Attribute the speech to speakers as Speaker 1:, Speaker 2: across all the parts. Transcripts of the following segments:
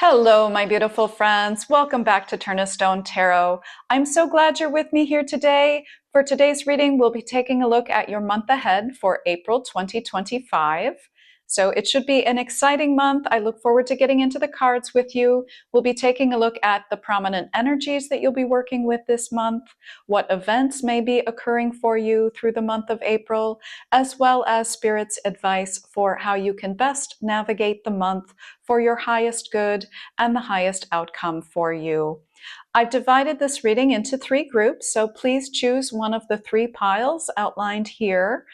Speaker 1: Hello, my beautiful friends. Welcome back to Turn a Stone Tarot. I'm so glad you're with me here today. For today's reading, we'll be taking a look at your month ahead for April 2025. So it should be an exciting month. I look forward to getting into the cards with you. We'll be taking a look at the prominent energies that you'll be working with this month, what events may be occurring for you through the month of April, as well as Spirit's advice for how you can best navigate the month for your highest good and the highest outcome for you. I've divided this reading into three groups, so please choose one of the three piles outlined here.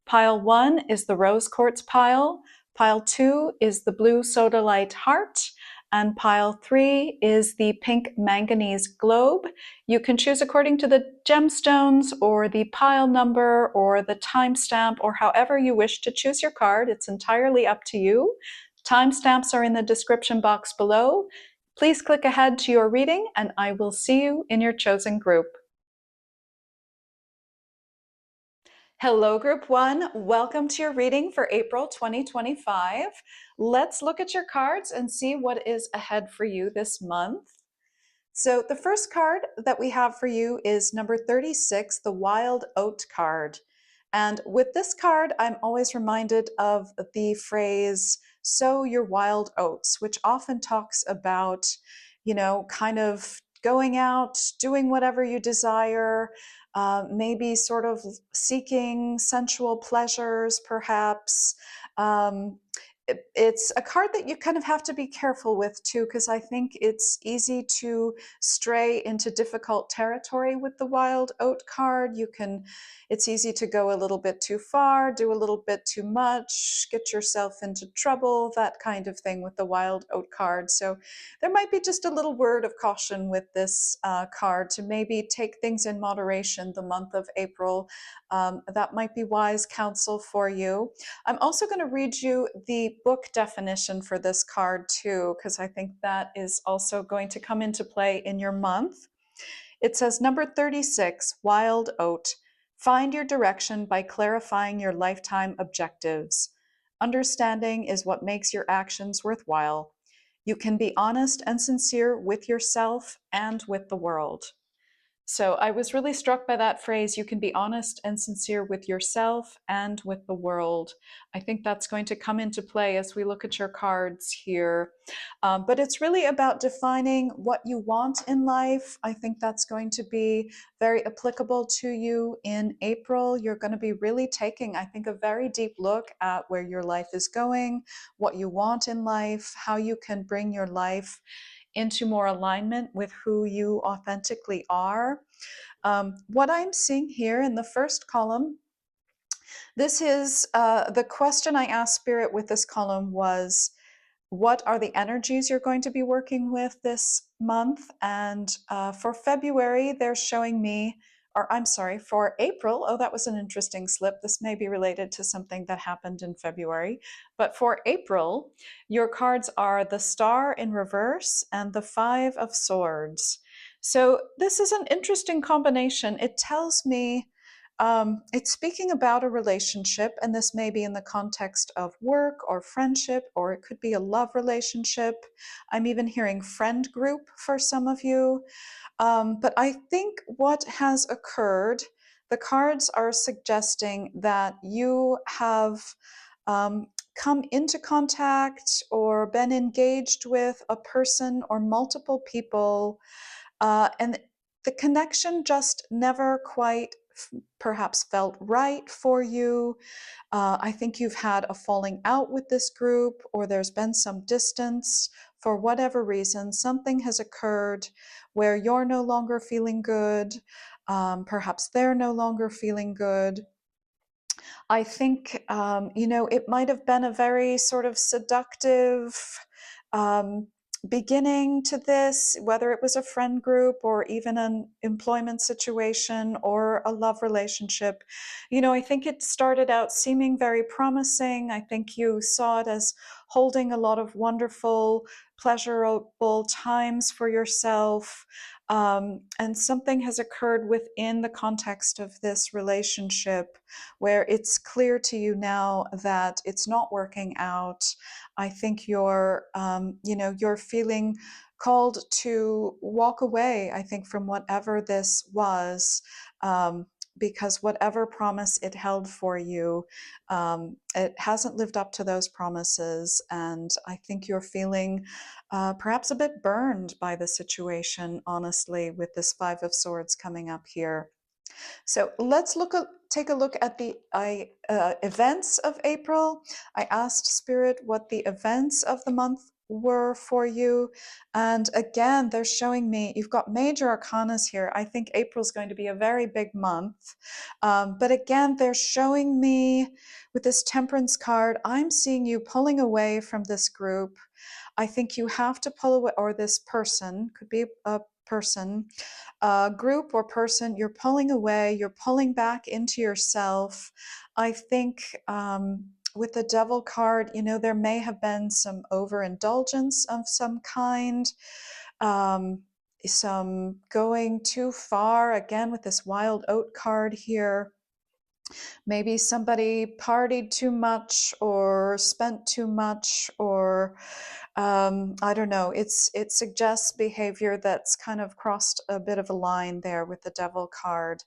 Speaker 1: Pile 1 is the rose quartz pile, pile 2 is the blue sodalite heart, and pile 3 is the pink manganese globe. You can choose according to the gemstones or the pile number or the timestamp or however you wish to choose your card. It's entirely up to you. Timestamps are in the description box below. Please click ahead to your reading and I will see you in your chosen group. Hello, Group 1. Welcome to your reading for April 2025. Let's look at your cards and see what is ahead for you this month. So the first card that we have for you is number 36, the Wild Oat card. And with this card, I'm always reminded of the phrase, sow your wild oats, which often talks about, kind of going out, doing whatever you desire, maybe sort of seeking sensual pleasures, perhaps. It's a card that you kind of have to be careful with too, because I think it's easy to stray into difficult territory with the Wild Oat card. It's easy to go a little bit too far, do a little bit too much, get yourself into trouble, that kind of thing with the Wild Oat card. So there might be just a little word of caution with this card to maybe take things in moderation the month of April. That might be wise counsel for you. I'm also going to read you the book definition for this card too, because I think that is also going to come into play in your month. It says, number 36, Wild Oat. Find your direction by clarifying your lifetime objectives. Understanding is what makes your actions worthwhile. You can be honest and sincere with yourself and with the world. So I was really struck by that phrase, you can be honest and sincere with yourself and with the world. I think that's going to come into play as we look at your cards here. But it's really about defining what you want in life. I think that's going to be very applicable to you in April. You're going to be really taking, I think, a very deep look at where your life is going, what you want in life, how you can bring your life into more alignment with who you authentically are. What I'm seeing here in the first column, this is the question I asked Spirit with this column was, what are the energies you're going to be working with this month? And for February, they're showing me, or I'm sorry, for April, oh, that was an interesting slip. This may be related to something that happened in February. But for April, your cards are the Star in reverse and the Five of Swords. So this is an interesting combination. It tells me it's speaking about a relationship, and this may be in the context of work or friendship, or it could be a love relationship. I'm even hearing friend group for some of you. But I think what has occurred, the cards are suggesting that you have come into contact or been engaged with a person or multiple people, and the connection just never quite perhaps felt right for you. I think you've had a falling out with this group, or there's been some distance for whatever reason. Something has occurred where you're no longer feeling good. Perhaps they're no longer feeling good. I think, it might have been a very sort of seductive um, beginning to this, whether it was a friend group or even an employment situation or a love relationship. I think it started out seeming very promising. I think you saw it as holding a lot of wonderful, pleasurable times for yourself. And something has occurred within the context of this relationship where it's clear to you now that it's not working out. I think you're feeling called to walk away, I think, from whatever this was. Because whatever promise it held for you, it hasn't lived up to those promises. And I think you're feeling perhaps a bit burned by the situation, honestly, with this Five of Swords coming up here. So let's take a look at the events of April. I asked Spirit what the events of the month were for you. And again, they're showing me you've got major arcanas here. I think April's going to be a very big month. But again, they're showing me with this Temperance card, I'm seeing you pulling away from this group. I think you have to pull away, or this person, could be a person, group or person, you're pulling away, you're pulling back into yourself. I think with the Devil card, there may have been some overindulgence of some kind, um, some going too far, again, with this Wild Oat card here. Maybe somebody partied too much or spent too much, or I don't know. It suggests behavior that's kind of crossed a bit of a line there with the Devil card.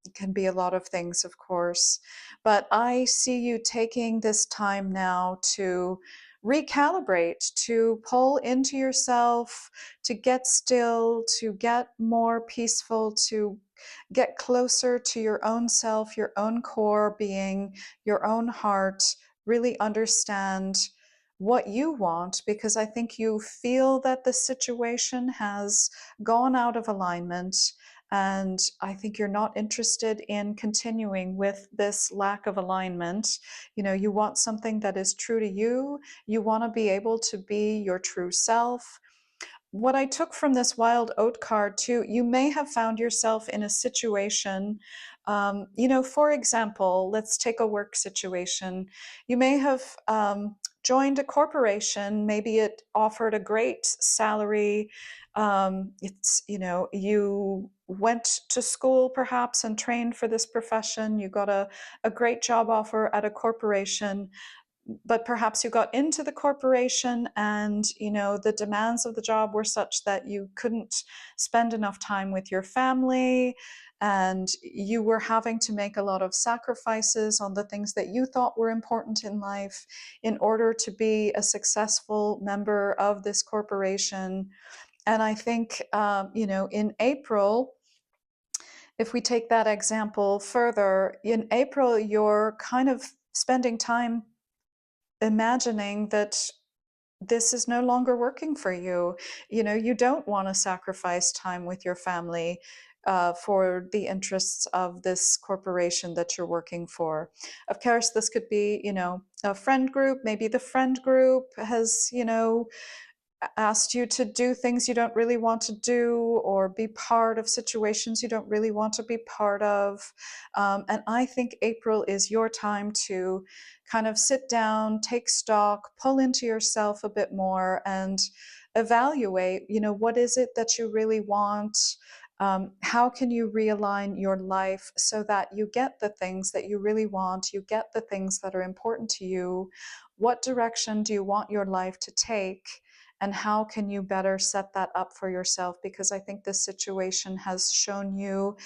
Speaker 1: It can be a lot of things, of course, but I see you taking this time now to recalibrate, to pull into yourself, to get still, to get more peaceful, to get closer to your own self, your own core being, your own heart, really understand what you want, because I think you feel that the situation has gone out of alignment. And I think you're not interested in continuing with this lack of alignment. You want something that is true to you. You want to be able to be your true self. What I took from this Wild Oat card too, you may have found yourself in a situation, for example, let's take a work situation. You may have joined a corporation, maybe it offered a great salary. You went to school perhaps and trained for this profession. You got a great job offer at a corporation, but perhaps you got into the corporation and the demands of the job were such that you couldn't spend enough time with your family, and you were having to make a lot of sacrifices on the things that you thought were important in life in order to be a successful member of this corporation. And I think in April, if we take that example further, in April you're kind of spending time imagining that this is no longer working for you. You don't want to sacrifice time with your family for the interests of this corporation that you're working for. Of course, this could be, a friend group. Maybe the friend group has, asked you to do things you don't really want to do, or be part of situations you don't really want to be part of. And I think April is your time to kind of sit down, take stock, pull into yourself a bit more, and evaluate, what is it that you really want? How can you realign your life so that you get the things that you really want, you get the things that are important to you? What direction do you want your life to take? And how can you better set that up for yourself? Because I think this situation has shown you,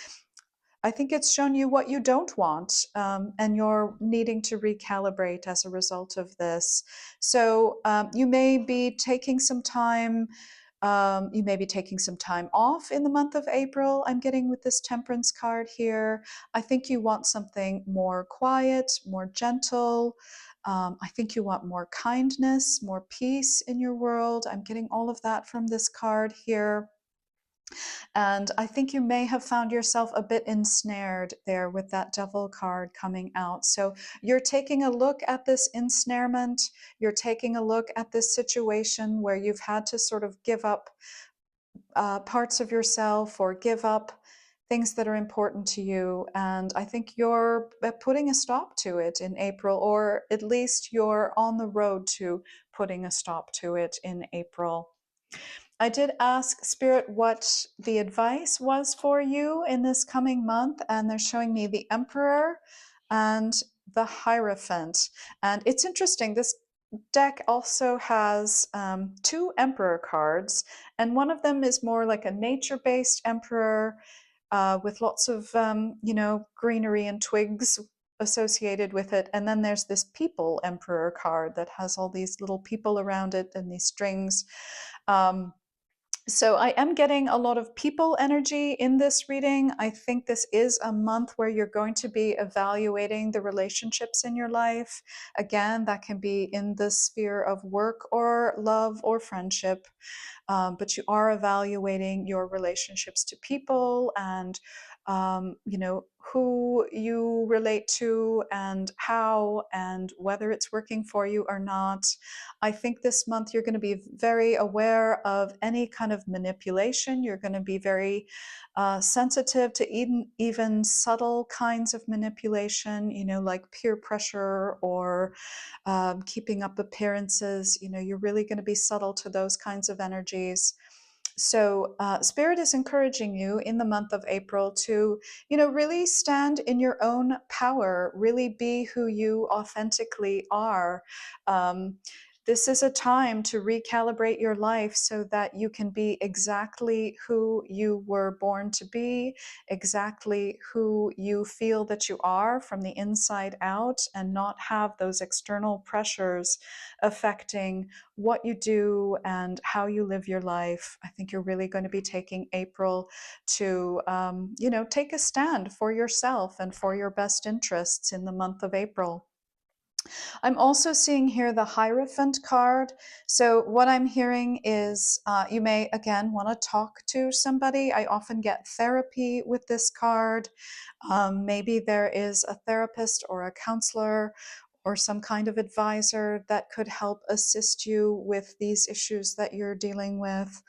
Speaker 1: I think it's shown you what you don't want, and you're needing to recalibrate as a result of this. So you may be taking some time. You may be taking some time off in the month of April. I'm getting with this Temperance card here. I think you want something more quiet, more gentle. I think you want more kindness, more peace in your world. I'm getting all of that from this card here. And I think you may have found yourself a bit ensnared there with that Devil card coming out. So you're taking a look at this ensnarement. You're taking a look at this situation where you've had to sort of give up parts of yourself, or give up things that are important to you. And I think you're putting a stop to it in April, or at least you're on the road to putting a stop to it in April. I did ask Spirit what the advice was for you in this coming month, and they're showing me the Emperor and the Hierophant. And it's interesting, this deck also has two Emperor cards, and one of them is more like a nature based Emperor with lots of, greenery and twigs associated with it. And then there's this People Emperor card that has all these little people around it and these strings. Um, so I am getting a lot of people energy in this reading. I think this is a month where you're going to be evaluating the relationships in your life. Again, that can be in the sphere of work or love or friendship. But you are evaluating your relationships to people and who you relate to and how and whether it's working for you or not. I think this month you're going to be very aware of any kind of manipulation. You're going to be very sensitive to even subtle kinds of manipulation, like peer pressure or keeping up appearances. You're really going to be subtle to those kinds of energies. So, Spirit is encouraging you in the month of April to, really stand in your own power, really be who you authentically are. Um, this is a time to recalibrate your life so that you can be exactly who you were born to be, exactly who you feel that you are from the inside out, and not have those external pressures affecting what you do and how you live your life. I think you're really going to be taking April to, take a stand for yourself and for your best interests in the month of April. I'm also seeing here the Hierophant card. So, what I'm hearing is you may again want to talk to somebody. I often get therapy with this card. Maybe there is a therapist or a counselor or some kind of advisor that could help assist you with these issues that you're dealing with.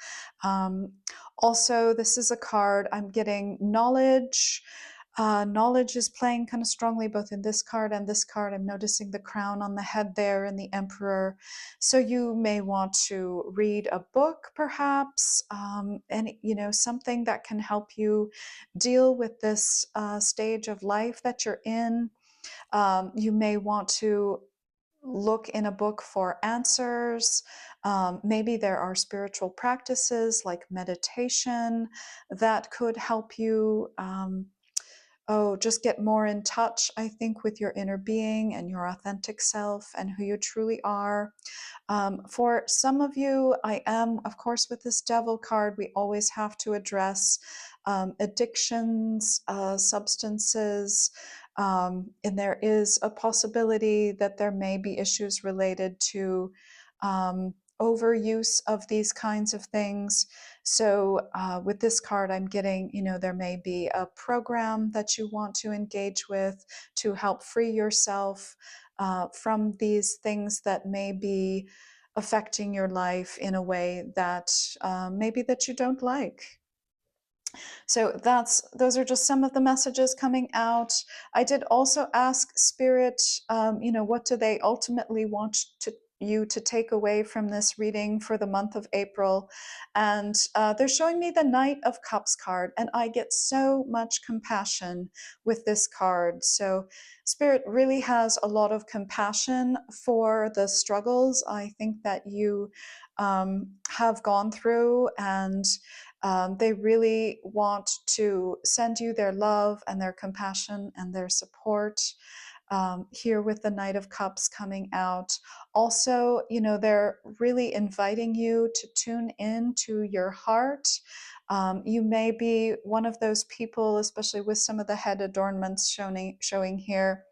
Speaker 1: Um, Also, this is a card I'm getting knowledge. Knowledge is playing kind of strongly both in this card and this card. I'm noticing the crown on the head there and the emperor. So you may want to read a book, perhaps, and something that can help you deal with this stage of life that you're in. You may want to look in a book for answers. Maybe there are spiritual practices like meditation that could help you. Just get more in touch, I think, with your inner being and your authentic self and who you truly are. For some of you, I am, of course, with this devil card, we always have to address addictions, substances, and there is a possibility that there may be issues related to overuse of these kinds of things. So, with this card, I'm getting, there may be a program that you want to engage with to help free yourself from these things that may be affecting your life in a way that maybe that you don't like. So those are just some of the messages coming out. I did also ask Spirit, what do they ultimately want you to take away from this reading for the month of April? And they're showing me the Knight of Cups card, and I get so much compassion with this card. So Spirit really has a lot of compassion for the struggles I think that you have gone through, and they really want to send you their love and their compassion and their support. Here with the Knight of Cups coming out. Also, they're really inviting you to tune in to your heart. You may be one of those people, especially with some of the head adornments showing here,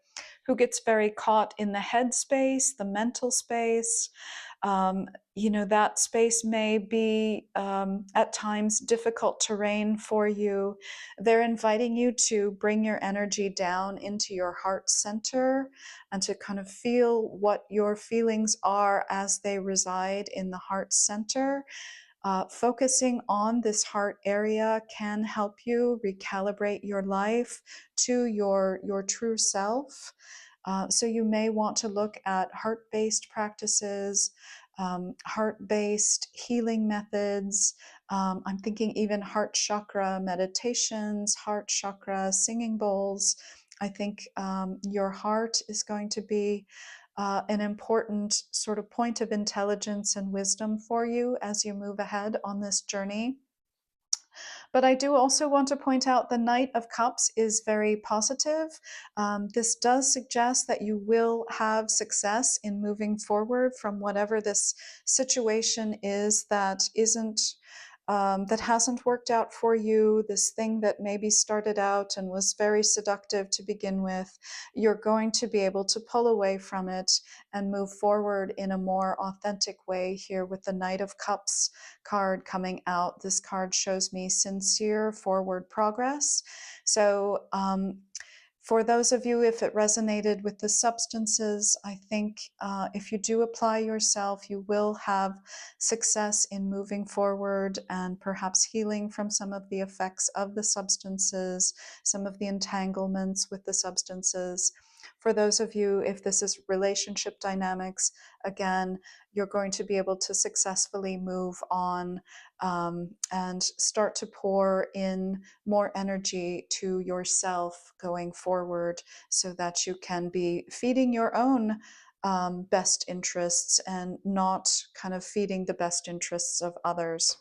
Speaker 1: who gets very caught in the head space, the mental space. Um, that space may be at times difficult terrain for you. They're inviting you to bring your energy down into your heart center and to kind of feel what your feelings are as they reside in the heart center. Focusing on this heart area can help you recalibrate your life to your true self. So you may want to look at heart-based practices, heart-based healing methods. I'm thinking even heart chakra meditations, heart chakra singing bowls. I think your heart is going to be an important sort of point of intelligence and wisdom for you as you move ahead on this journey. But I do also want to point out the Knight of Cups is very positive. This does suggest that you will have success in moving forward from whatever this situation is that isn't that hasn't worked out for you, this thing that maybe started out and was very seductive to begin with. You're going to be able to pull away from it and move forward in a more authentic way here with the Knight of Cups card coming out. This card shows me sincere forward progress. So for those of you, if it resonated with the substances, I think if you do apply yourself, you will have success in moving forward and perhaps healing from some of the effects of the substances, some of the entanglements with the substances. For those of you, if this is relationship dynamics, again, you're going to be able to successfully move on and start to pour in more energy to yourself going forward so that you can be feeding your own best interests and not kind of feeding the best interests of others.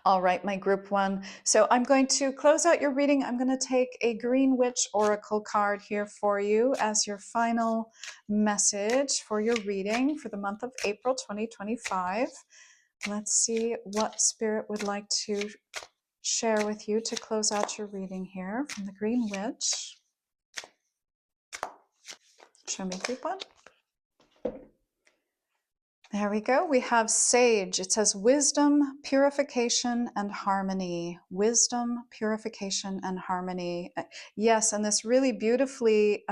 Speaker 1: All right, my group one. So I'm going to close out your reading. I'm going to take a Green Witch Oracle card here for you as your final message for your reading for the month of April 2025. Let's see what Spirit would like to share with you to close out your reading here from the Green Witch. Show me group one. There we go. We have Sage. It says wisdom, purification, and harmony. Wisdom, purification, and harmony. Yes, and this really beautifully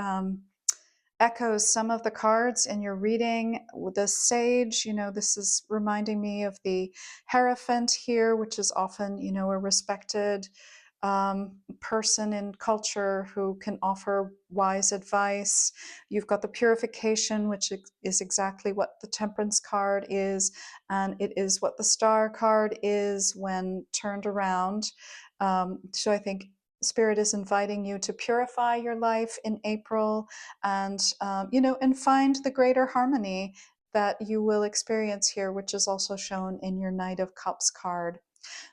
Speaker 1: echoes some of the cards in your reading. The Sage, you know, this is reminding me of the Hierophant here, which is often, you know, a respected person in culture who can offer wise advice. You've got the Purification, which is exactly what the Temperance card is, and it is what the Star card is when turned around. So I think Spirit is inviting you to purify your life in April and, you know, and find the greater harmony that you will experience here, which is also shown in your Knight of Cups card.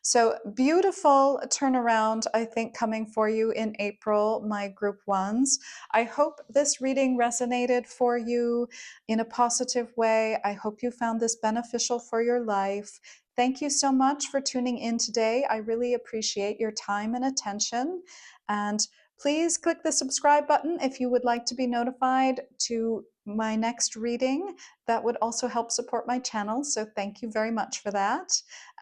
Speaker 1: So beautiful turnaround, I think, coming for you in April, my group ones. I hope this reading resonated for you in a positive way. I hope you found this beneficial for your life. Thank you so much for tuning in today. I really appreciate your time and attention. And please click the subscribe button if you would like to be notified to my next reading. That would also help support my channel. So thank you very much for that.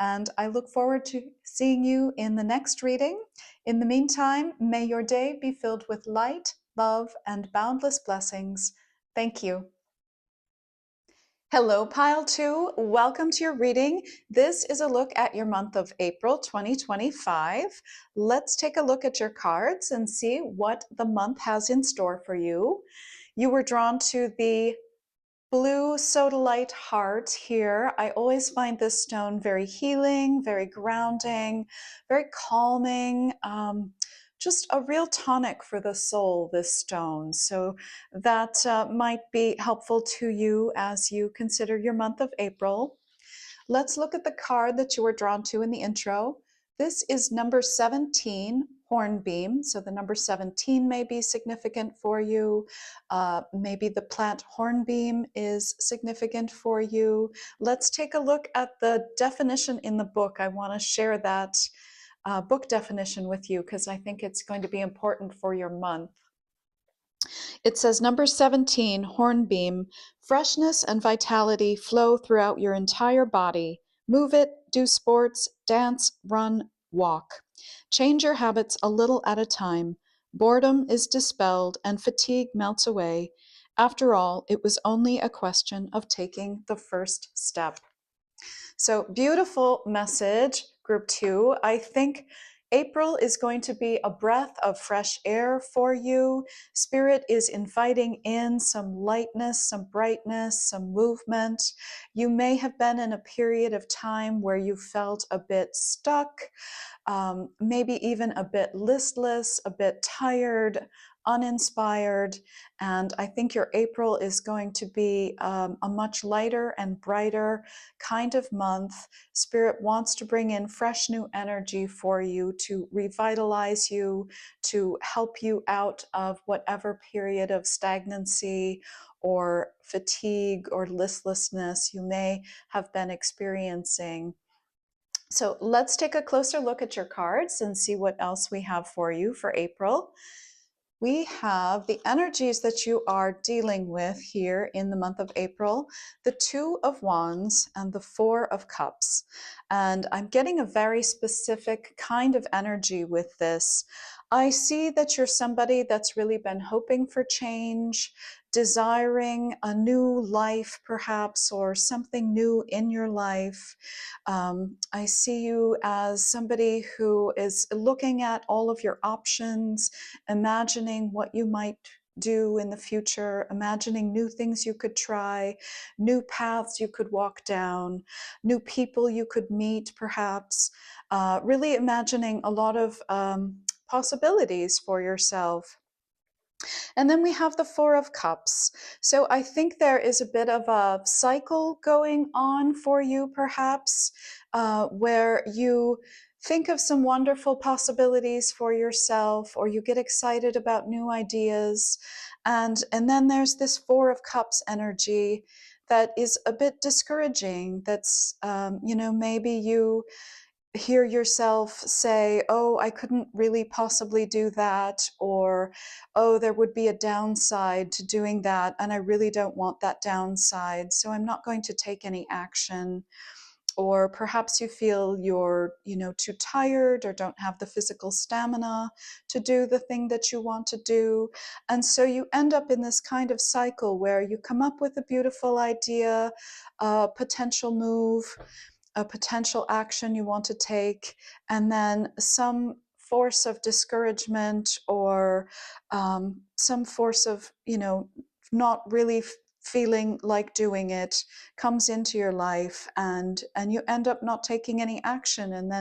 Speaker 1: And I look forward to seeing you in the next reading. In the meantime, may your day be filled with light, love, and boundless blessings. Thank you. Hello, Pile 2. Welcome to your reading. This is a look at your month of April 2025. Let's take a look at your cards and see what the month has in store for you. You were drawn to the blue Sodalite heart here. I always find this stone very healing, very grounding, very calming, just a real tonic for the soul, this stone. So that might be helpful to you as you consider your month of April. Let's look at the card that you were drawn to in the intro. This is number 17, Hornbeam. So the number 17 may be significant for you. Maybe the plant hornbeam is significant for you. Let's take a look at the definition in the book. I want to share that book definition with you because I think it's going to be important for your month. It says number 17, hornbeam, freshness and vitality flow throughout your entire body. Move it, do sports, dance, run, walk. Change your habits a little at a time. Boredom is dispelled and fatigue melts away. After all, it was only a question of taking the first step. So beautiful message, group 2. I think April is going to be a breath of fresh air for you. Spirit is inviting in some lightness, some brightness, some movement. You may have been in a period of time where you felt a bit stuck, maybe even a bit listless, a bit tired, uninspired. And I think your April is going to be a much lighter and brighter kind of month. Spirit wants to bring in fresh new energy for you, to revitalize you, to help you out of whatever period of stagnancy or fatigue or listlessness you may have been experiencing. So let's take a closer look at your cards and see what else we have for you for April. We have the energies that you are dealing with here in the month of April, the Two of Wands and the Four of Cups. And I'm getting a very specific kind of energy with this. I see that you're somebody that's really been hoping for change, desiring a new life perhaps, or something new in your life. I see you as somebody who is looking at all of your options, imagining what you might do in the future, imagining new things you could try, new paths you could walk down, new people you could meet, perhaps. Really imagining a lot of possibilities for yourself. And then we have the Four of Cups. So I think there is a bit of a cycle going on for you, perhaps, where you think of some wonderful possibilities for yourself, or you get excited about new ideas. And then there's this Four of Cups energy that is a bit discouraging. That's, maybe you hear yourself say, oh, I couldn't really possibly do that, or, oh, there would be a downside to doing that, and I really don't want that downside, so I'm not going to take any action. Or perhaps you feel you're, too tired or don't have the physical stamina to do the thing that you want to do. And so you end up in this kind of cycle where you come up with a beautiful idea, a potential move, a potential action you want to take, and then some force of discouragement or some force of, not really feeling like doing it comes into your life, and you end up not taking any action, and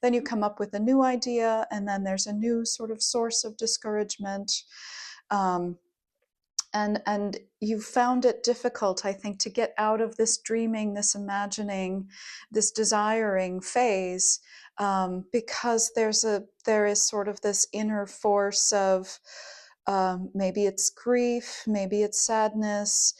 Speaker 1: then you come up with a new idea, and then there's a new sort of source of discouragement. um, and you found it difficult, I think, to get out of this dreaming, this imagining, this desiring phase, because there is sort of this inner force of, maybe it's grief, maybe it's sadness,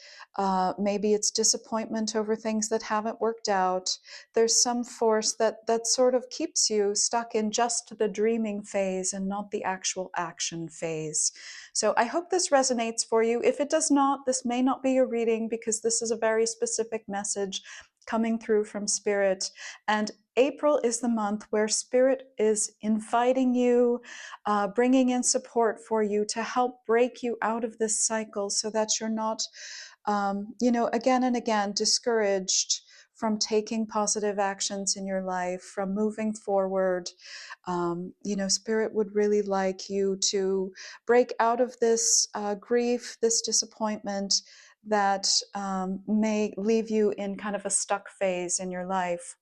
Speaker 1: maybe it's disappointment over things that haven't worked out. There's some force that sort of keeps you stuck in just the dreaming phase and not the actual action phase. So I hope this resonates for you. If it does not, this may not be your reading, because this is a very specific message coming through from Spirit. And April is the month where Spirit is inviting you, bringing in support for you to help break you out of this cycle, so that you're not, again and again discouraged from taking positive actions in your life, from moving forward. Spirit would really like you to break out of this grief, this disappointment that may leave you in kind of a stuck phase in your life.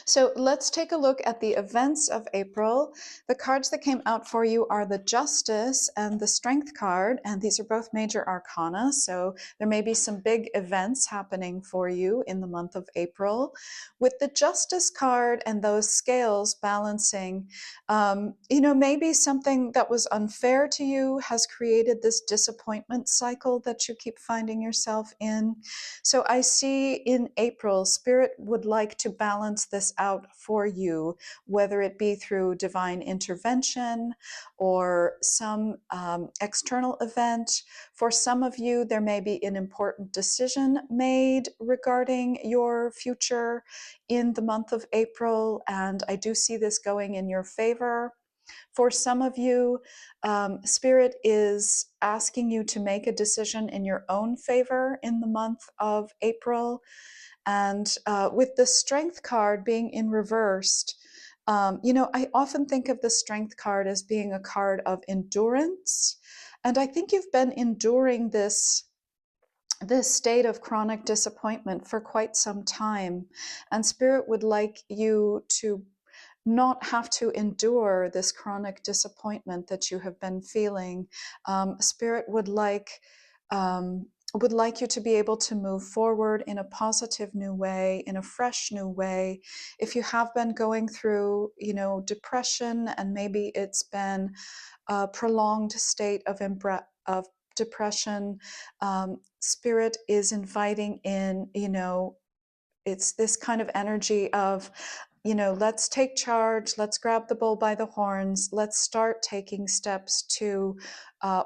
Speaker 1: So let's take a look at the events of April. The cards that came out for you are the Justice and the Strength card, and these are both major arcana, so there may be some big events happening for you in the month of April. With the Justice card and those scales balancing, maybe something that was unfair to you has created this disappointment cycle that you keep finding yourself in. So I see in April, Spirit would like to balance this out for you, whether it be through divine intervention or some external event. For some of you, there may be an important decision made regarding your future in the month of April, and I do see this going in your favor. For some of you, Spirit is asking you to make a decision in your own favor in the month of April. And with the Strength card being in reversed, I often think of the Strength card as being a card of endurance. And I think you've been enduring this state of chronic disappointment for quite some time. And Spirit would like you to not have to endure this chronic disappointment that you have been feeling. Spirit would like you to be able to move forward in a positive new way, in a fresh new way. If you have been going through, depression, and maybe it's been a prolonged state of depression, Spirit is inviting in, it's this kind of energy of, let's take charge, let's grab the bull by the horns, let's start taking steps to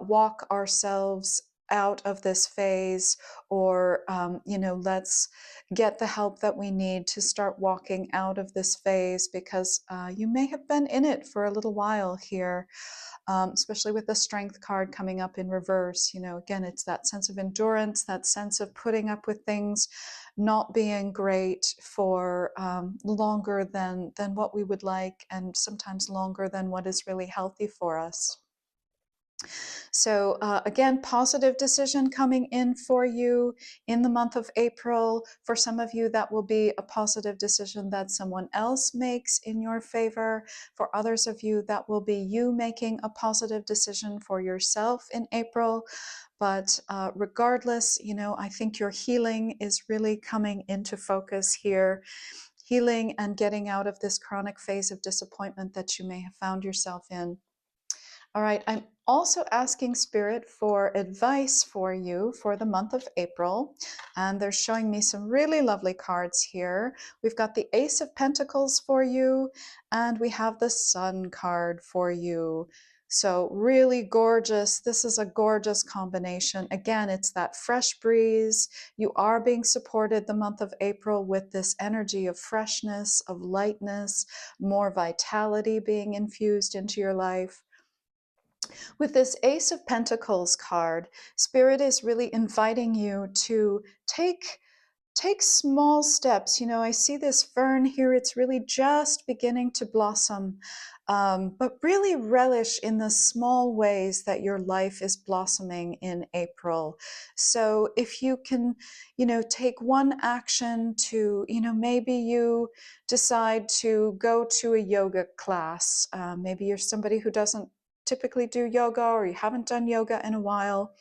Speaker 1: walk ourselves out of this phase, or, let's get the help that we need to start walking out of this phase, because you may have been in it for a little while here. Especially with the Strength card coming up in reverse. Again, it's that sense of endurance, that sense of putting up with things not being great for longer than what we would like, and sometimes longer than what is really healthy for us. So again, positive decision coming in for you in the month of April. For some of you, that will be a positive decision that someone else makes in your favor. For others of you, that will be you making a positive decision for yourself in April. But regardless, I think your healing is really coming into focus here. Healing and getting out of this chronic phase of disappointment that you may have found yourself in. All right, I'm also asking Spirit for advice for you for the month of April. And they're showing me some really lovely cards here. We've got the Ace of Pentacles for you, and we have the Sun card for you. So really gorgeous. This is a gorgeous combination. Again, it's that fresh breeze. You are being supported the month of April with this energy of freshness, of lightness, more vitality being infused into your life. With this Ace of Pentacles card, Spirit is really inviting you to take small steps. I see this fern here, it's really just beginning to blossom, but really relish in the small ways that your life is blossoming in April. So if you can, take one action to, maybe you decide to go to a yoga class. Maybe you're somebody who doesn't typically do yoga, or you haven't done yoga in a while,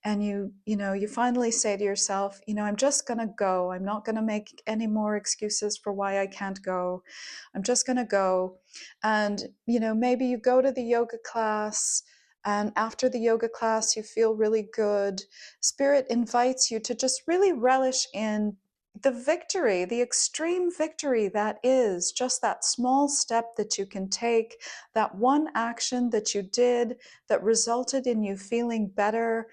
Speaker 1: and you finally say to yourself, I'm just going to go. I'm not going to make any more excuses for why I can't go. I'm just going to go. And maybe you go to the yoga class, and after the yoga class you feel really good. Spirit invites you to just really relish in the victory, the extreme victory that is just that small step that you can take, that one action that you did that resulted in you feeling better.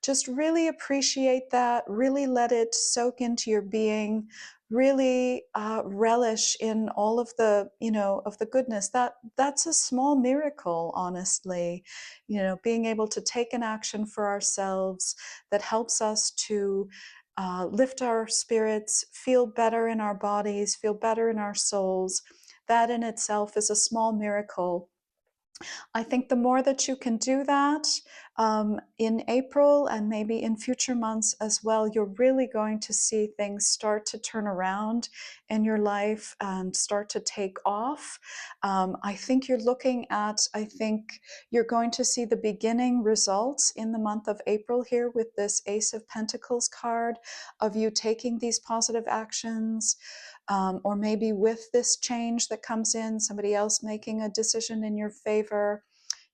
Speaker 1: Just really appreciate that, really let it soak into your being, really relish in all of the, of the goodness. That's a small miracle, honestly. Being able to take an action for ourselves that helps us to lift our spirits, feel better in our bodies, feel better in our souls. That in itself is a small miracle. I think the more that you can do that in April, and maybe in future months as well, you're really going to see things start to turn around in your life and start to take off. I think you're going to see the beginning results in the month of April here with this Ace of Pentacles card, of you taking these positive actions. Or maybe with this change that comes in, somebody else making a decision in your favor,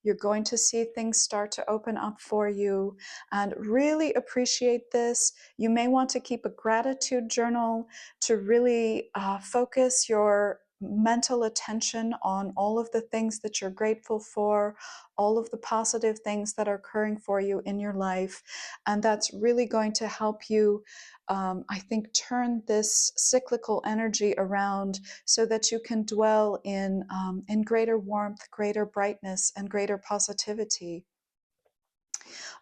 Speaker 1: you're going to see things start to open up for you, and really appreciate this. You may want to keep a gratitude journal to really focus your mental attention on all of the things that you're grateful for, all of the positive things that are occurring for you in your life. And that's really going to help you, I think, turn this cyclical energy around so that you can dwell in greater warmth, greater brightness, and greater positivity.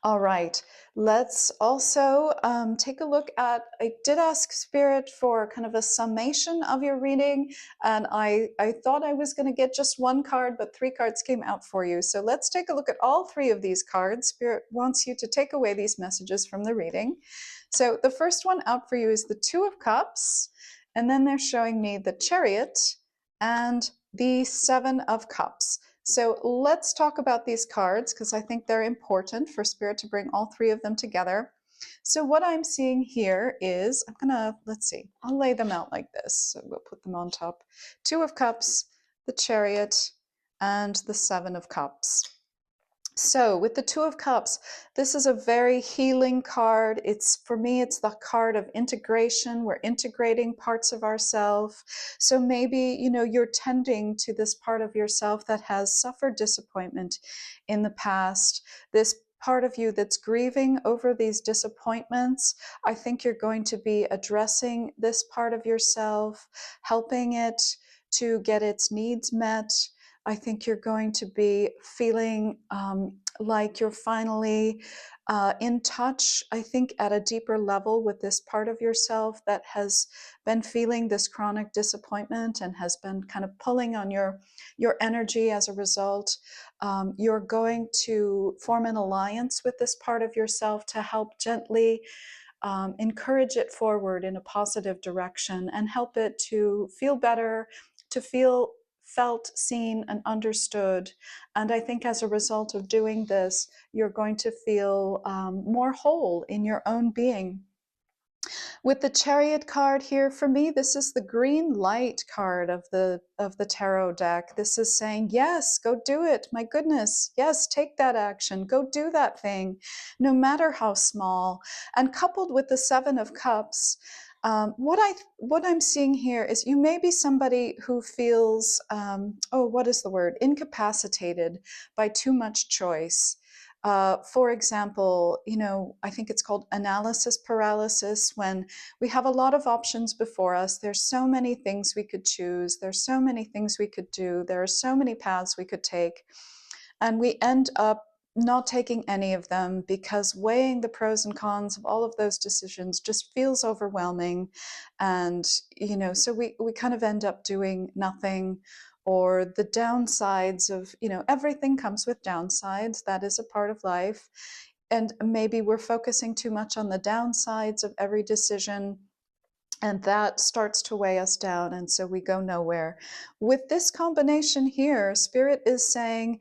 Speaker 1: All right, let's also take a look at, I did ask Spirit for kind of a summation of your reading, and I thought I was going to get just one card, but three cards came out for you. So let's take a look at all three of these cards. Spirit wants you to take away these messages from the reading. So the first one out for you is the Two of Cups, and then they're showing me the Chariot and the Seven of Cups. So let's talk about these cards because I think they're important for Spirit to bring all three of them together. So what I'm seeing here is, I'm gonna, let's see, I'll lay them out like this. So we'll put them on top. Two of Cups, the Chariot, and the Seven of Cups. So with the Two of Cups, this is a very healing card. It's, for me, it's the card of integration. We're integrating parts of ourselves. So maybe, you know, you're tending to this part of yourself that has suffered disappointment in the past. This part of you that's grieving over these disappointments. I think you're going to be addressing this part of yourself, helping it to get its needs met. I think you're going to be feeling like you're finally in touch, I think, at a deeper level with this part of yourself that has been feeling this chronic disappointment and has been kind of pulling on your energy as a result. You're going to form an alliance with this part of yourself to help gently encourage it forward in a positive direction and help it to feel better, to feel felt, seen, and understood. And I think as a result of doing this, you're going to feel more whole in your own being. With the Chariot card here, for me, this is the green light card of the tarot deck. This is saying, yes, go do it. My goodness, yes, take that action. Go do that thing, no matter how small. And coupled with the Seven of Cups, what I'm seeing here is you may be somebody who feels, what is the word? Incapacitated by too much choice. For example, you know, I think it's called analysis paralysis, when we have a lot of options before us. There's so many things we could choose. There's so many things we could do. There are so many paths we could take. And we end up not taking any of them because weighing the pros and cons of all of those decisions just feels overwhelming. And, you know, so we kind of end up doing nothing, or the downsides of, you know, everything comes with downsides. That is a part of life. And maybe we're focusing too much on the downsides of every decision, and that starts to weigh us down. And so we go nowhere. With this combination here, Spirit is saying,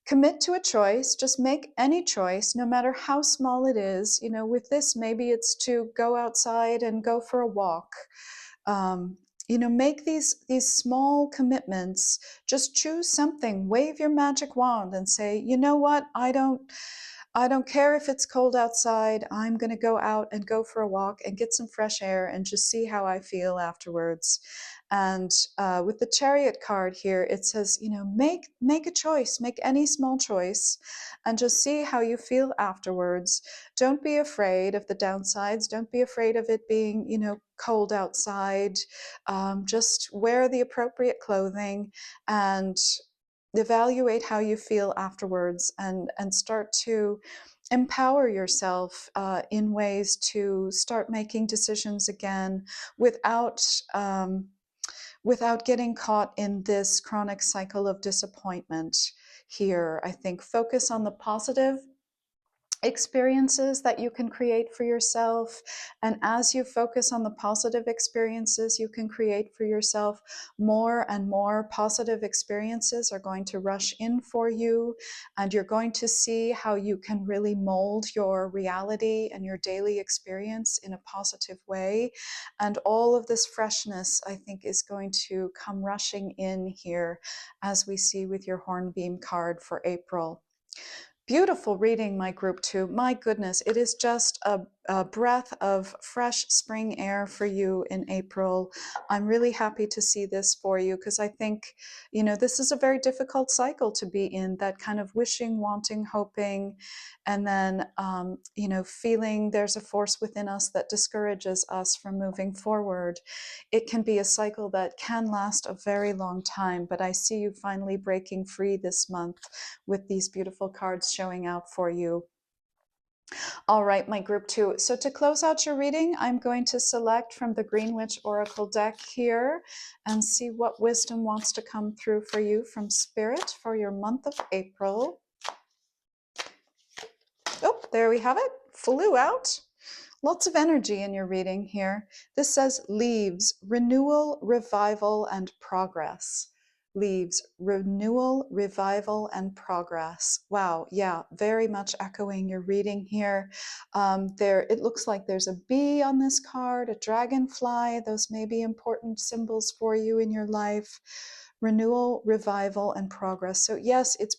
Speaker 1: commit to a choice, just make any choice, no matter how small it is. You know, with this, maybe it's to go outside and go for a walk. You know, make these small commitments. Just choose something, wave your magic wand and say, you know what, I don't care if it's cold outside. I'm going to go out and go for a walk and get some fresh air and just see how I feel afterwards. And with the Chariot card here, it says, you know, make a choice, make any small choice, and just see how you feel afterwards. Don't be afraid of the downsides. Don't be afraid of it being, you know, cold outside. Just wear the appropriate clothing and evaluate how you feel afterwards, and start to empower yourself in ways to start making decisions again without without getting caught in this chronic cycle of disappointment here. I think focus on the positive experiences that you can create for yourself. And as you focus on the positive experiences you can create for yourself, more and more positive experiences are going to rush in for you. And you're going to see how you can really mold your reality and your daily experience in a positive way. And all of this freshness, I think, is going to come rushing in here, as we see with your Hornbeam card for April. Beautiful reading, my group 2. My goodness, it is just a breath of fresh spring air for you in April. I'm really happy to see this for you because I think, you know, this is a very difficult cycle to be in, that kind of wishing, wanting, hoping, and then, you know, feeling there's a force within us that discourages us from moving forward. It can be a cycle that can last a very long time, but I see you finally breaking free this month with these beautiful cards showing out for you. All right, my group two. So to close out your reading, I'm going to select from the Green Witch Oracle deck here and see what wisdom wants to come through for you from Spirit for your month of April. Oh, there we have it. Flew out. Lots of energy in your reading here. This says leaves, renewal, revival, and progress. Leaves, renewal, revival, and progress. Wow, yeah, very much echoing your reading here. It looks like there's a bee on this card, a dragonfly. Those may be important symbols for you in your life. Renewal, revival, and progress. So yes, it's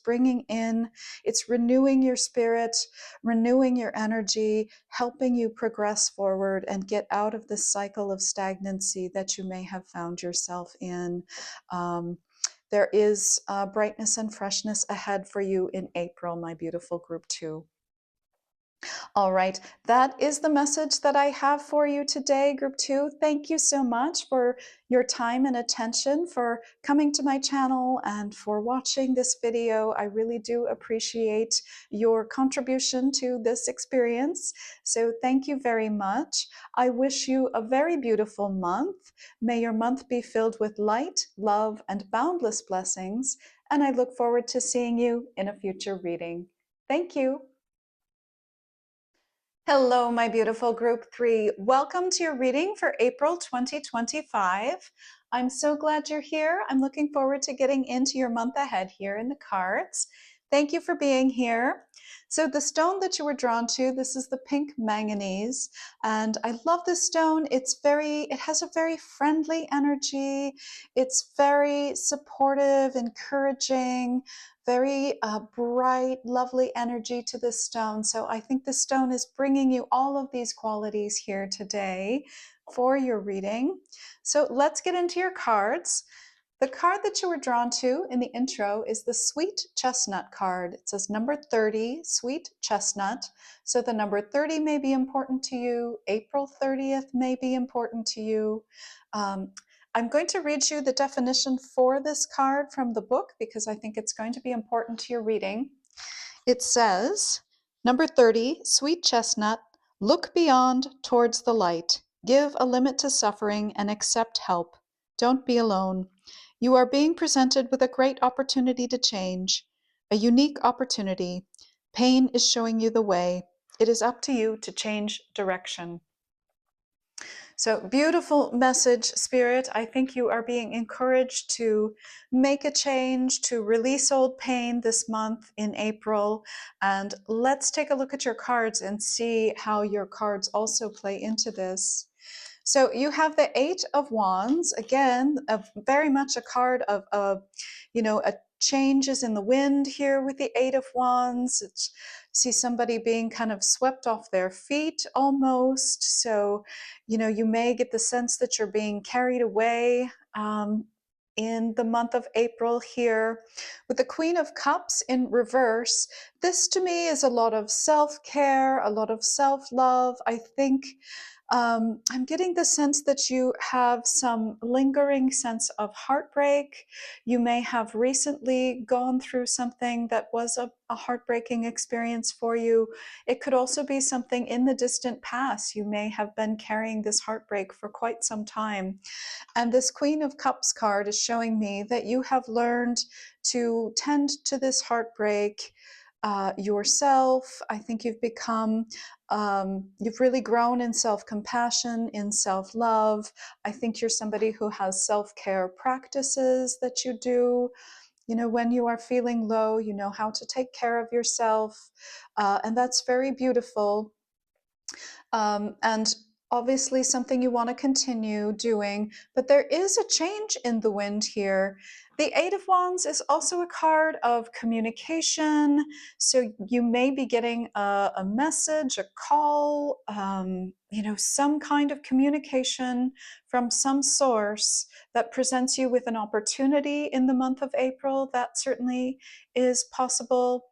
Speaker 1: renewing your spirit, renewing your energy, helping you progress forward and get out of this cycle of stagnancy that you may have found yourself in. There is brightness and freshness ahead for you in April, my beautiful group two. All right, that is the message that I have for you today, Group 2. Thank you so much for your time and attention, for coming to my channel and for watching this video. I really do appreciate your contribution to this experience. So thank you very much. I wish you a very beautiful month. May your month be filled with light, love, and boundless blessings. And I look forward to seeing you in a future reading. Thank you. Hello, my beautiful group three. Welcome to your reading for April 2025. I'm so glad you're here. I'm looking forward to getting into your month ahead here in the cards. Thank you for being here. So the stone that you were drawn to, this is the pink manganese. And I love this stone. It has a very friendly energy. It's very supportive, encouraging, very bright, lovely energy to this stone. So I think the stone is bringing you all of these qualities here today for your reading. So let's get into your cards. The card that you were drawn to in the intro is the Sweet Chestnut card. It says number 30, Sweet Chestnut. So the number 30 may be important to you. April 30th may be important to you. I'm going to read you the definition for this card from the book because I think it's going to be important to your reading. It says, number 30, Sweet Chestnut, look beyond towards the light. Give a limit to suffering and accept help. Don't be alone. You are being presented with a great opportunity to change, a unique opportunity. Pain is showing you the way. It is up to you to change direction. So beautiful message, Spirit. I think you are being encouraged to make a change, to release old pain this month in April. And let's take a look at your cards and see how your cards also play into this. So you have the Eight of Wands, again, very much a card of, a changes in the wind here with the Eight of Wands. See somebody being kind of swept off their feet almost. So, you may get the sense that you're being carried away in the month of April here. With the Queen of Cups in reverse, this to me is a lot of self-care, a lot of self-love. I think I'm getting the sense that you have some lingering sense of heartbreak. You may have recently gone through something that was a heartbreaking experience for you. It could also be something in the distant past. You may have been carrying this heartbreak for quite some time. And this Queen of Cups card is showing me that you have learned to tend to this heartbreak yourself. I think you've really grown in self-compassion, in self-love. I think you're somebody who has self-care practices that you do. When you are feeling low, you know how to take care of yourself. And that's very beautiful. And obviously something you want to continue doing, but there is a change in the wind here. The Eight of Wands is also a card of communication. So you may be getting a message, a call, some kind of communication from some source that presents you with an opportunity in the month of April. That certainly is possible.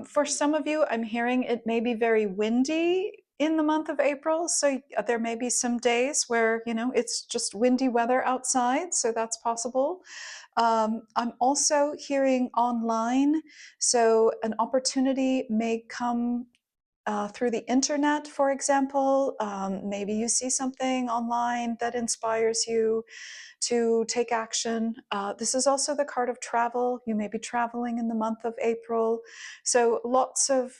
Speaker 1: For some of you, I'm hearing it may be very windy in the month of April. So there may be some days where, it's just windy weather outside. So that's possible. I'm also hearing online. So an opportunity may come through the internet, for example. Maybe you see something online that inspires you to take action. This is also the card of travel. You may be traveling in the month of April. So lots of,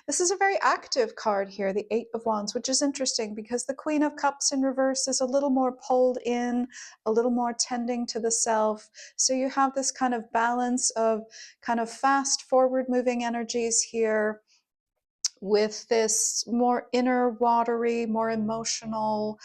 Speaker 1: this is a very active card here, the Eight of Wands, which is interesting because the Queen of Cups in reverse is a little more pulled in, a little more tending to the self. So you have this kind of balance of kind of fast forward moving energies here with this more inner watery, more emotional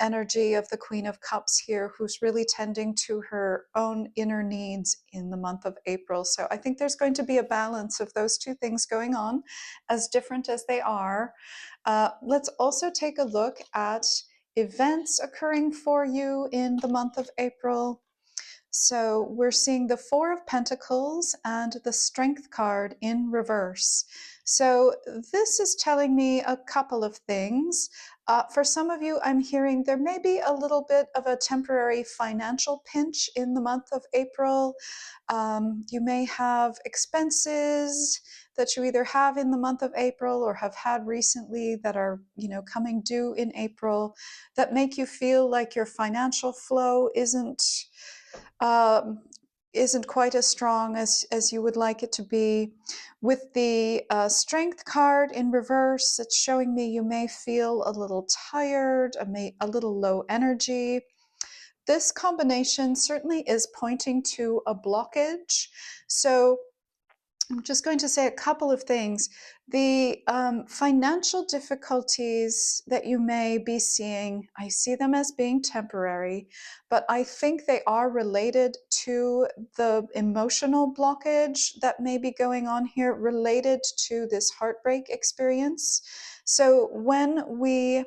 Speaker 1: energy of the Queen of Cups here, who's really tending to her own inner needs in the month of April. So I think there's going to be a balance of those two things going on, as different as they are. Let's also take a look at events occurring for you in the month of April. So we're seeing the Four of Pentacles and the Strength card in reverse. So this is telling me a couple of things. For some of you, I'm hearing there may be a little bit of a temporary financial pinch in the month of April. You may have expenses that you either have in the month of April or have had recently that are, coming due in April, that make you feel like your financial flow um, isn't quite as strong as you would like it to be. With the Strength card in reverse, it's showing me you may feel a little tired, a little low energy. This combination certainly is pointing to a blockage. So I'm just going to say a couple of things. The financial difficulties that you may be seeing, I see them as being temporary, but I think they are related to the emotional blockage that may be going on here, related to this heartbreak experience. So when we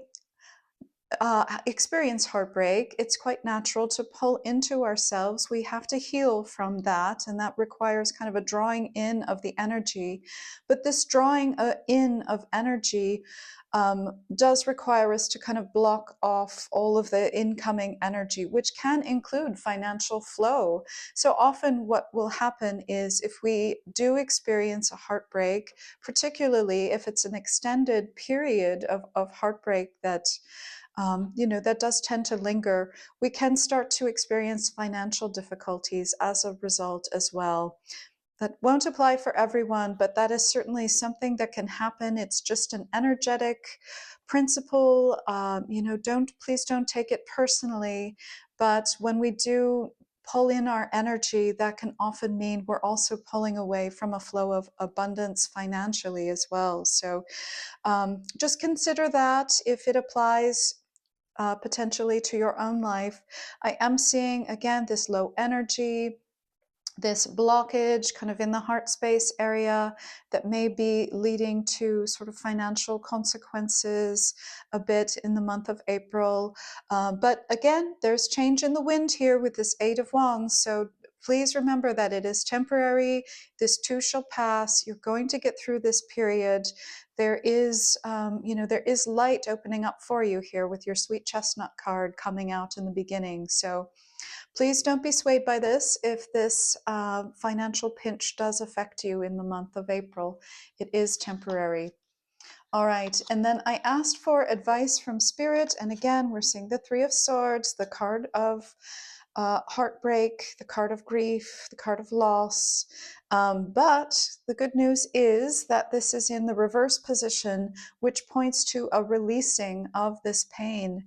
Speaker 1: experience heartbreak, it's quite natural to pull into ourselves. We have to heal from that, and that requires kind of a drawing in of the energy. But this drawing in of energy does require us to kind of block off all of the incoming energy, which can include financial flow. So often what will happen is if we do experience a heartbreak, particularly if it's an extended period of heartbreak that that does tend to linger, we can start to experience financial difficulties as a result as well. That won't apply for everyone, but that is certainly something that can happen. It's just an energetic principle. Please don't take it personally. But when we do pull in our energy, that can often mean we're also pulling away from a flow of abundance financially as well. So just consider that if it applies potentially to your own life. I am seeing, again, this low energy, this blockage kind of in the heart space area that may be leading to sort of financial consequences a bit in the month of April. But again, there's change in the wind here with this Eight of Wands. So please remember that it is temporary. This too shall pass. You're going to get through this period. There is, there is light opening up for you here with your Sweet Chestnut card coming out in the beginning. So please don't be swayed by this if this financial pinch does affect you in the month of April. It is temporary. All right, and then I asked for advice from Spirit, and again, we're seeing the Three of Swords, the card of heartbreak, the card of grief, the card of loss. But the good news is that this is in the reverse position, which points to a releasing of this pain.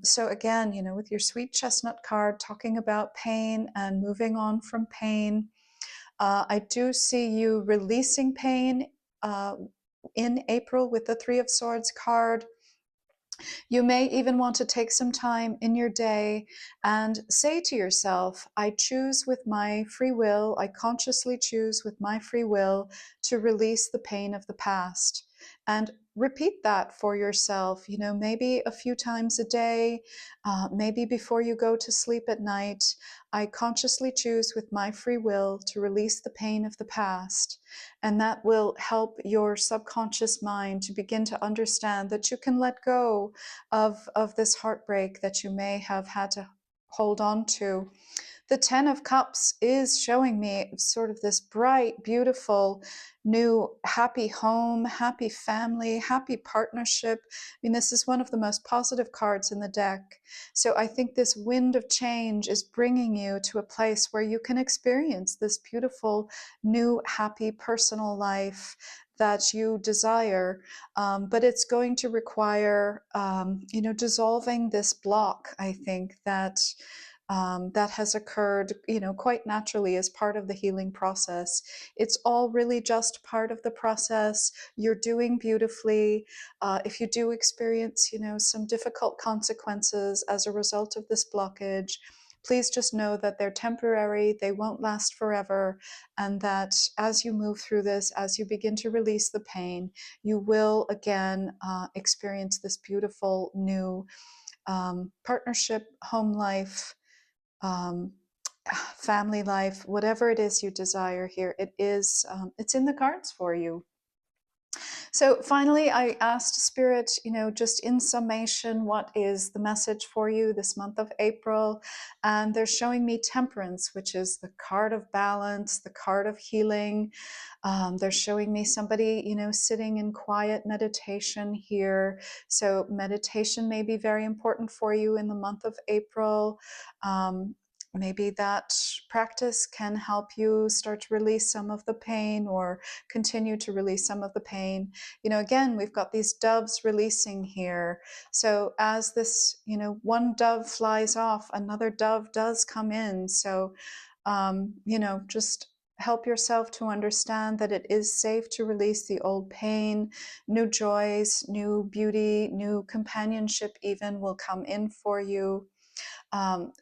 Speaker 1: So again, with your Sweet Chestnut card talking about pain and moving on from pain, I do see you releasing pain in April with the Three of Swords card. You may even want to take some time in your day and say to yourself, I choose with my free will, I consciously choose with my free will to release the pain of the past. And repeat that for yourself, maybe a few times a day, maybe before you go to sleep at night. I consciously choose with my free will to release the pain of the past. And that will help your subconscious mind to begin to understand that you can let go of this heartbreak that you may have had to hold on to. the Ten of Cups is showing me sort of this bright, beautiful, new, happy home, happy family, happy partnership. I mean, this is one of the most positive cards in the deck. So I think this wind of change is bringing you to a place where you can experience this beautiful, new, happy personal life that you desire. But it's going to require, dissolving this block, I think, that has occurred, quite naturally as part of the healing process. It's all really just part of the process. You're doing beautifully. If you do experience, some difficult consequences as a result of this blockage, please just know that they're temporary, they won't last forever, and that as you move through this, as you begin to release the pain, you will again experience this beautiful new partnership, home life, um, family life, whatever it is you desire here. It's in the cards for you. So finally, I asked Spirit, just in summation, what is the message for you this month of April? And they're showing me Temperance, which is the card of balance, the card of healing. They're showing me somebody, sitting in quiet meditation here. So meditation may be very important for you in the month of April. Maybe that practice can help you start to release some of the pain or continue to release some of the pain. Again, we've got these doves releasing here. So as this, one dove flies off, another dove does come in. So, just help yourself to understand that it is safe to release the old pain. New joys, new beauty, new companionship even will come in for you.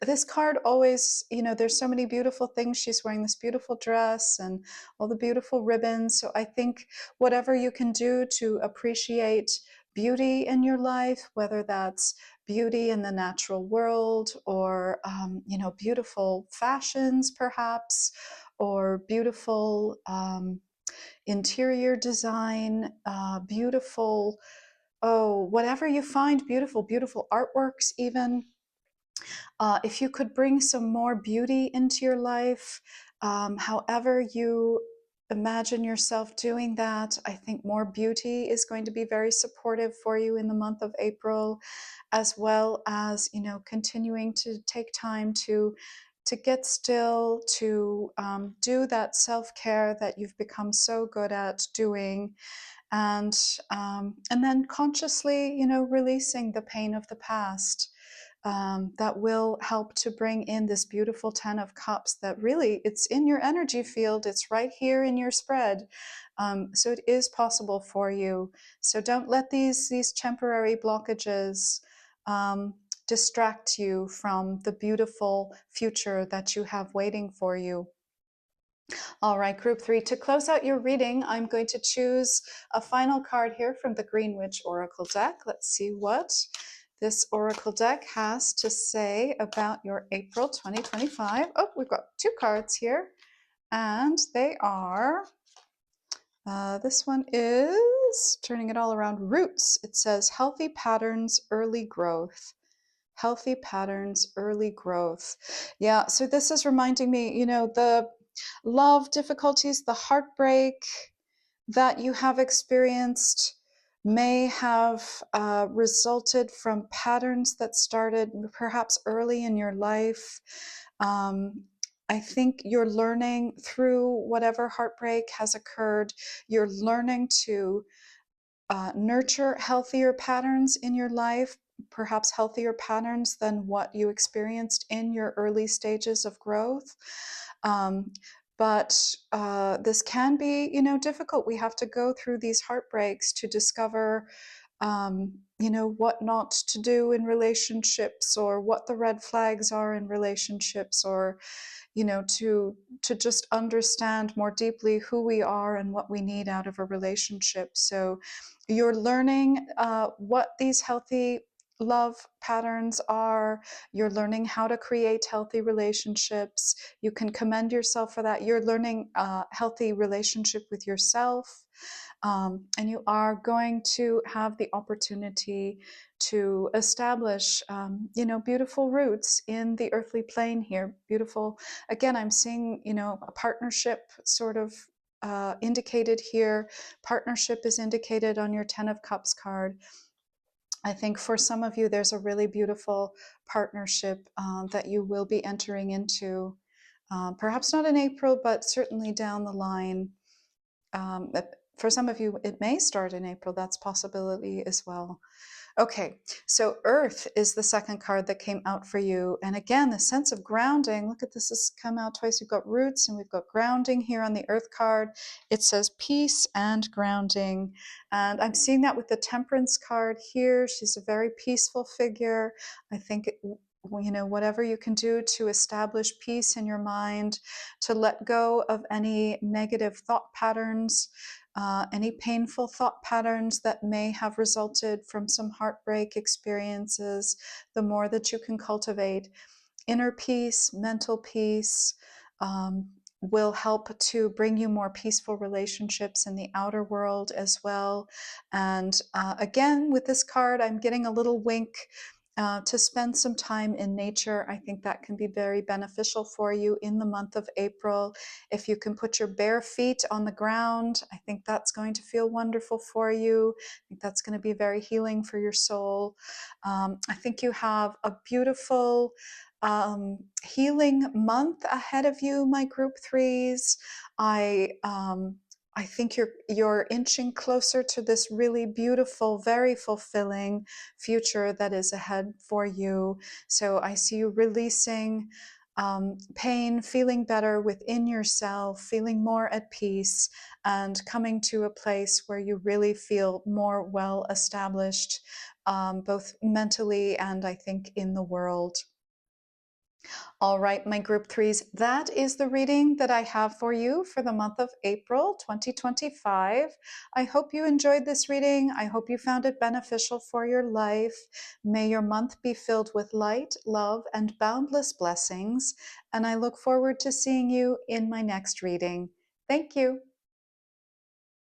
Speaker 1: This card always, there's so many beautiful things. She's wearing this beautiful dress and all the beautiful ribbons. So I think whatever you can do to appreciate beauty in your life, whether that's beauty in the natural world or, beautiful fashions perhaps, or beautiful interior design, beautiful, oh, whatever you find beautiful, beautiful artworks even. If you could bring some more beauty into your life, however you imagine yourself doing that, I think more beauty is going to be very supportive for you in the month of April, as well as, continuing to take time to get still, to do that self-care that you've become so good at doing, and then consciously, releasing the pain of the past. That will help to bring in this beautiful Ten of Cups that really, it's in your energy field. It's right here in your spread. So it is possible for you. So don't let these temporary blockages distract you from the beautiful future that you have waiting for you. All right, group 3, to close out your reading, I'm going to choose a final card here from the Green Witch Oracle deck. Let's see what this Oracle deck has to say about your April 2025. Oh, we've got 2 cards here, and they are, this one is, turning it all around, Roots. It says, healthy patterns, early growth. Healthy patterns, early growth. Yeah, so this is reminding me, the love difficulties, the heartbreak that you have experienced may have resulted from patterns that started perhaps early in your life. I think you're learning through whatever heartbreak has occurred, you're learning to nurture healthier patterns in your life, perhaps healthier patterns than what you experienced in your early stages of growth. But this can be, difficult. We have to go through these heartbreaks to discover, what not to do in relationships, or what the red flags are in relationships, or, to just understand more deeply who we are and what we need out of a relationship. So you're learning what these healthy love patterns are. You're learning how to create healthy relationships. You can commend yourself for that. You're learning a healthy relationship with yourself. And you are going to have the opportunity to establish, beautiful roots in the earthly plane here. Beautiful. Again, I'm seeing, a partnership sort of indicated here. Partnership is indicated on your Ten of Cups card. I think for some of you, there's a really beautiful partnership that you will be entering into. Perhaps not in April, but certainly down the line. For some of you, it may start in April. That's possibility as well. Okay, so Earth is the second card that came out for you. And again, the sense of grounding. Look at this, has come out twice. We've got roots and we've got grounding here on the Earth card. It says peace and grounding. And I'm seeing that with the Temperance card here. She's a very peaceful figure. I think, whatever you can do to establish peace in your mind, to let go of any negative thought patterns, any painful thought patterns that may have resulted from some heartbreak experiences, the more that you can cultivate inner peace, mental peace, will help to bring you more peaceful relationships in the outer world as well. And again, with this card, I'm getting a little wink to spend some time in nature. I think that can be very beneficial for you in the month of April. If you can put your bare feet on the ground, I think that's going to feel wonderful for you. I think that's going to be very healing for your soul. I think you have a beautiful healing month ahead of you, my group threes. I think you're inching closer to this really beautiful, very fulfilling future that is ahead for you. So I see you releasing pain, feeling better within yourself, feeling more at peace, and coming to a place where you really feel more well established, both mentally and I think in the world. All right, my group threes, that is the reading that I have for you for the month of April 2025. I hope you enjoyed this reading. I hope you found it beneficial for your life. May your month be filled with light, love, and boundless blessings. And I look forward to seeing you in my next reading. Thank you.